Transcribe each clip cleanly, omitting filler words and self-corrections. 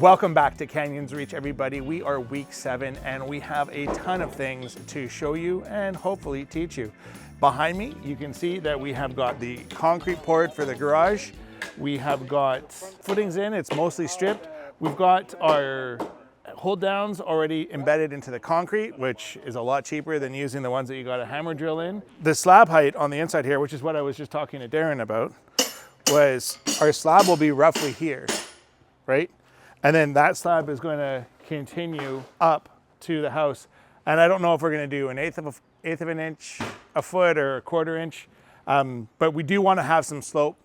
Welcome back to Canyons Reach, everybody. We are week 7 and we have a ton of things to show you and hopefully teach you. Behind me, you can see that we have got the concrete poured for the garage. We have got footings in, it's mostly stripped. We've got our hold downs already embedded into the concrete, which is a lot cheaper than using the ones that you got a hammer drill in. The slab height on the inside here, which is what I was just talking to Darren about, was our slab will be roughly here, right? And then that slab is going to continue up to the house. And I don't know if we're going to do an eighth of an inch, a foot, or a quarter inch. But we do want to have some slope.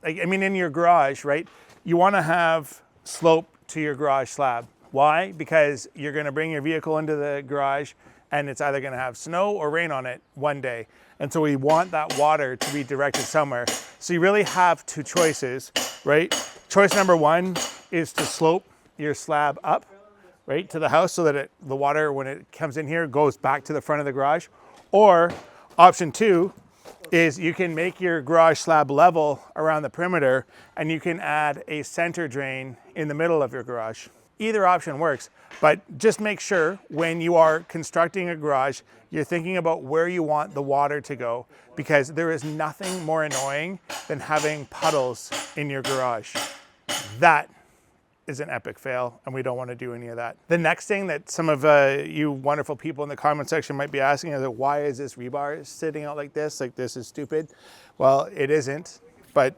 Like, I mean, in your garage, right? You want to have slope to your garage slab. Why? Because you're going to bring your vehicle into the garage and it's either going to have snow or rain on it one day. And so we want that water to be directed somewhere. So you really have two choices, right? Choice number one is to slope your slab up, right, to the house so that the water, when it comes in here, goes back to the front of the garage. Or option two is you can make your garage slab level around the perimeter and you can add a center drain in the middle of your garage. Either option works, but just make sure when you are constructing a garage, you're thinking about where you want the water to go, because there is nothing more annoying than having puddles in your garage. That is an epic fail, and we don't want to do any of that. The next thing that some of you wonderful people in the comment section might be asking is, why is this rebar sitting out like this? Like, this is stupid. Well, it isn't, but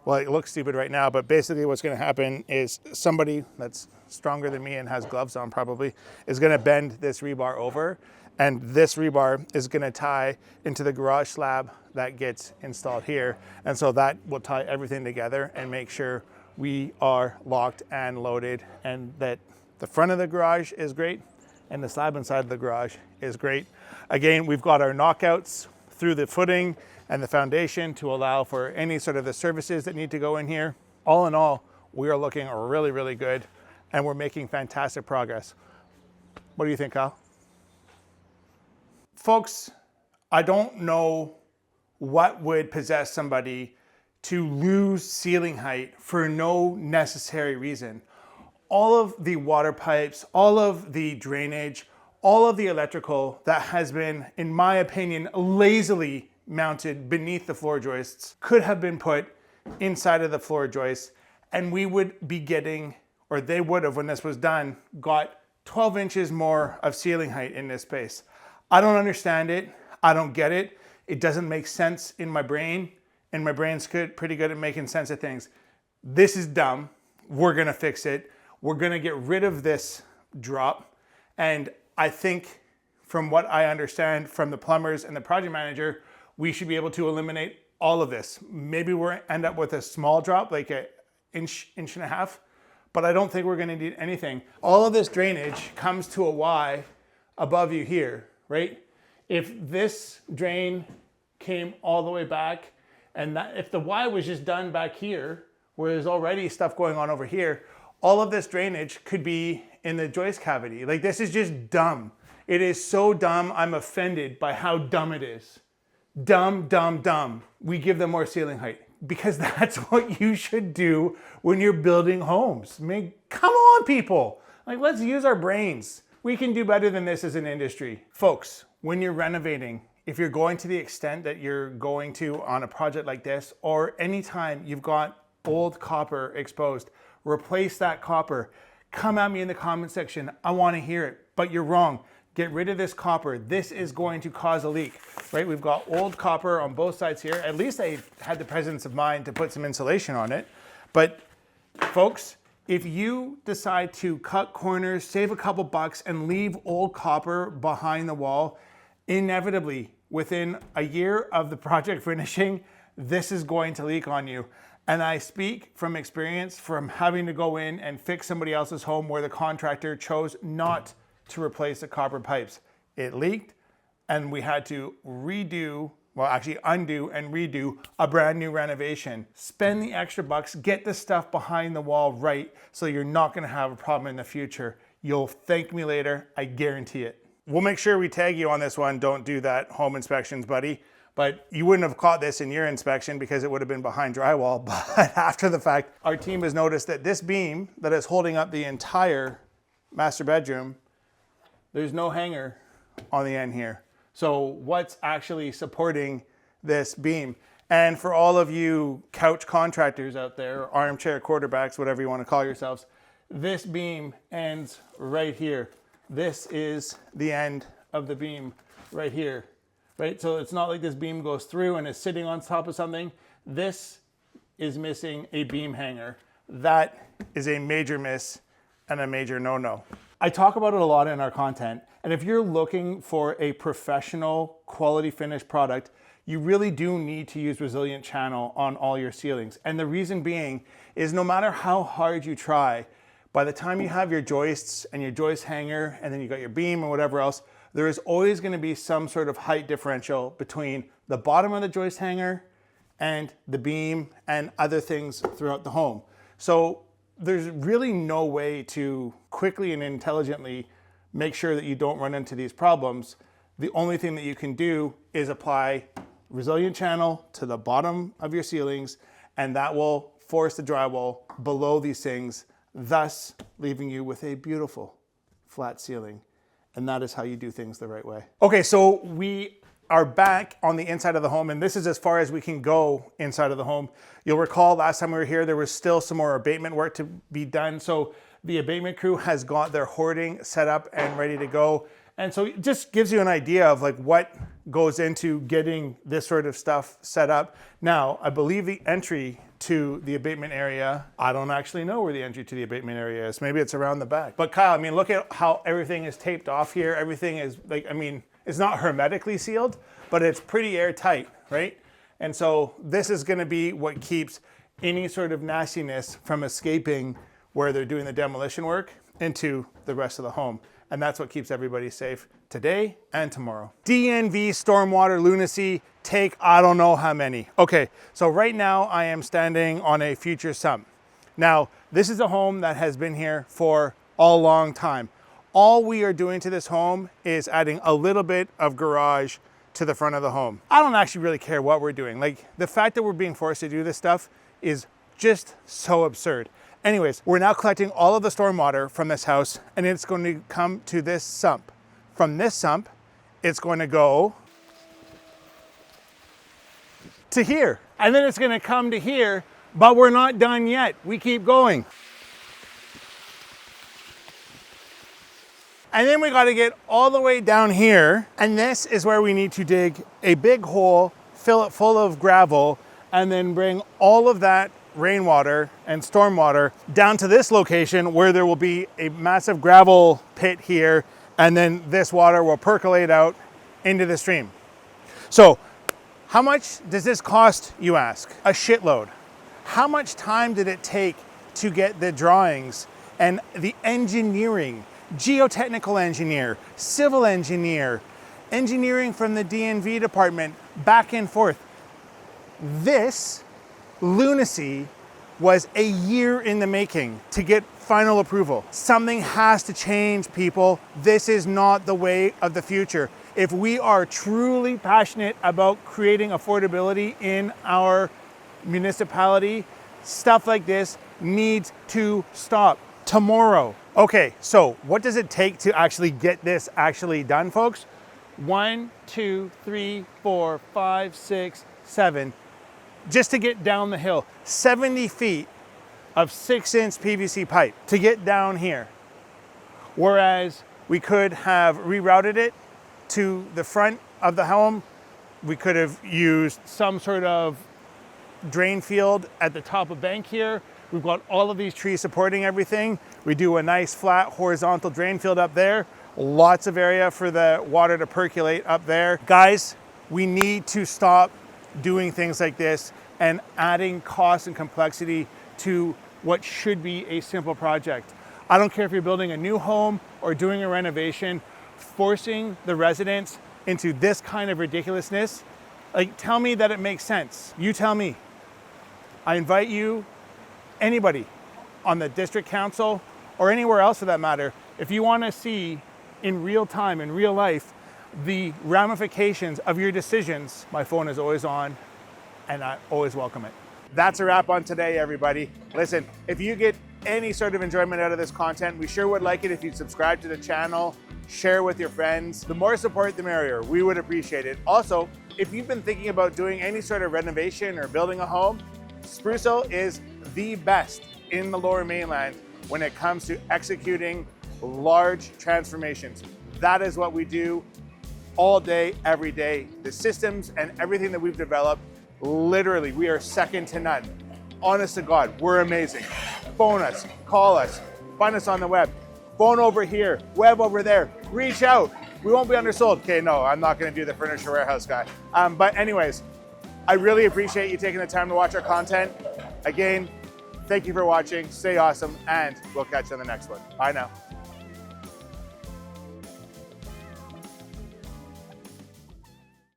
well, it looks stupid right now, but basically what's going to happen is somebody that's stronger than me and has gloves on probably is going to bend this rebar over, and this rebar is going to tie into the garage slab that gets installed here. And so that will tie everything together and make sure we are locked and loaded, and that the front of the garage is great and the slab inside the garage is great. Again, we've got our knockouts through the footing and the foundation to allow for any sort of the services that need to go in here. All in all, we are looking really, really good and we're making fantastic progress. What do you think, Kyle? Folks, I don't know what would possess somebody to lose ceiling height for no necessary reason. All of the water pipes, all of the drainage, all of the electrical that has been, in my opinion, lazily mounted beneath the floor joists could have been put inside of the floor joists, and we would be getting, or they would have, when this was done, got 12 inches more of ceiling height in this space. I don't understand it. I don't get it. It doesn't make sense in my brain, and my brain's pretty good at making sense of things. This is dumb. We're gonna fix it. We're gonna get rid of this drop, and I think, from what I understand from the plumbers and the project manager, we should be able to eliminate all of this. Maybe we'll end up with a small drop, like an inch and a half, but I don't think we're gonna need anything. All of this drainage comes to a Y above you here, right? If this drain came all the way back, and that, if the Y was just done back here, where there's already stuff going on over here, all of this drainage could be in the joist cavity. Like, this is just dumb. It is so dumb, I'm offended by how dumb it is. Dumb, dumb, dumb. We give them more ceiling height because that's what you should do when you're building homes. I mean, come on, people. Like, let's use our brains. We can do better than this as an industry. Folks, when you're renovating, if you're going to the extent that you're going to on a project like this, or anytime you've got old copper exposed, replace that copper. Come at me in the comment section. I want to hear it, but you're wrong. Get rid of this copper. This is going to cause a leak, right? We've got old copper on both sides here. At least I had the presence of mind to put some insulation on it. But folks, if you decide to cut corners, save a couple bucks, and leave old copper behind the wall, inevitably, within a year of the project finishing, this is going to leak on you. And I speak from experience from having to go in and fix somebody else's home where the contractor chose not to replace the copper pipes. It leaked and we had to undo and redo a brand new renovation. Spend the extra bucks, get the stuff behind the wall right, so you're not gonna have a problem in the future. You'll thank me later, I guarantee it. We'll make sure we tag you on this one. Don't do that, home inspections, buddy. But you wouldn't have caught this in your inspection because it would have been behind drywall. But after the fact, our team has noticed that this beam that is holding up the entire master bedroom, there's no hanger on the end here. So what's actually supporting this beam? And for all of you couch contractors out there, armchair quarterbacks, whatever you want to call yourselves, this beam ends right here. This is the end of the beam right here, right? So it's not like this beam goes through and is sitting on top of something. This is missing a beam hanger. That is a major miss and a major no-no. I talk about it a lot in our content, and if you're looking for a professional quality finished product, you really do need to use resilient channel on all your ceilings. And the reason being is no matter how hard you try, by the time you have your joists and your joist hanger, and then you got your beam or whatever else, there is always going to be some sort of height differential between the bottom of the joist hanger and the beam and other things throughout the home. So there's really no way to quickly and intelligently make sure that you don't run into these problems. The only thing that you can do is apply resilient channel to the bottom of your ceilings, and that will force the drywall below these things, thus leaving you with a beautiful flat ceiling. And that is how you do things the right way. Okay, so we are back on the inside of the home, and this is as far as we can go inside of the home. You'll recall last time we were here, there was still some more abatement work to be done. So the abatement crew has got their hoarding set up and ready to go. And so it just gives you an idea of like what goes into getting this sort of stuff set up. Now, I believe the entry to the abatement area, I don't actually know where the entry to the abatement area is. Maybe it's around the back. But Kyle, I mean, look at how everything is taped off here. Everything is like, I mean, it's not hermetically sealed, but it's pretty airtight, right? And so this is gonna be what keeps any sort of nastiness from escaping where they're doing the demolition work into the rest of the home. And that's what keeps everybody safe today and tomorrow. DNV Stormwater Lunacy, take I don't know how many. Okay, so right now I am standing on a future sump. Now, this is a home that has been here for a long time. All we are doing to this home is adding a little bit of garage to the front of the home. I don't actually really care what we're doing. Like, the fact that we're being forced to do this stuff is just so absurd. Anyways, we're now collecting all of the stormwater from this house, and it's going to come to this sump. From this sump, it's going to go to here. And then it's going to come to here, but we're not done yet. We keep going. And then we got to get all the way down here, and this is where we need to dig a big hole, fill it full of gravel, and then bring all of that rainwater and stormwater down to this location where there will be a massive gravel pit here, and then this water will percolate out into the stream. So how much does this cost, you ask? A shitload. How much time did it take to get the drawings and the engineering, geotechnical engineer, civil engineer, engineering from the DNV department, back and forth? This lunacy was a year in the making to get final approval. Something has to change, people. This is not the way of the future. If we are truly passionate about creating affordability in our municipality, stuff like this needs to stop tomorrow. Okay, so what does it take to actually get this actually done, folks? 1, 2, 3, 4, 5, 6, 7. Just to get down the hill, 70 feet of 6-inch PVC pipe to get down here. Whereas we could have rerouted it to the front of the home. We could have used some sort of drain field at the top of bank here. We've got all of these trees supporting everything. We do a nice flat horizontal drain field up there. Lots of area for the water to percolate up there. Guys, we need to stop doing things like this and adding cost and complexity to what should be a simple project. I don't care if you're building a new home or doing a renovation, forcing the residents into this kind of ridiculousness, like, tell me that it makes sense. You tell me. I invite you, anybody on the district council or anywhere else for that matter, if you want to see in real time, in real life, the ramifications of your decisions, my phone is always on and I always welcome it. That's a wrap on today, everybody. Listen, if you get any sort of enjoyment out of this content, we sure would like it if you'd subscribe to the channel, share with your friends. The more support, the merrier. We would appreciate it. Also, if you've been thinking about doing any sort of renovation or building a home, Sprucehill is the best in the Lower Mainland when it comes to executing large transformations. That is what we do all day, every day. The systems and everything that we've developed, literally, we are second to none. Honest to God, we're amazing. Phone us, call us, find us on the web. Phone over here, web over there, reach out. We won't be undersold. Okay, no, I'm not gonna do the furniture warehouse guy. But anyways, I really appreciate you taking the time to watch our content. Again, thank you for watching, stay awesome, and we'll catch you on the next one. Bye now.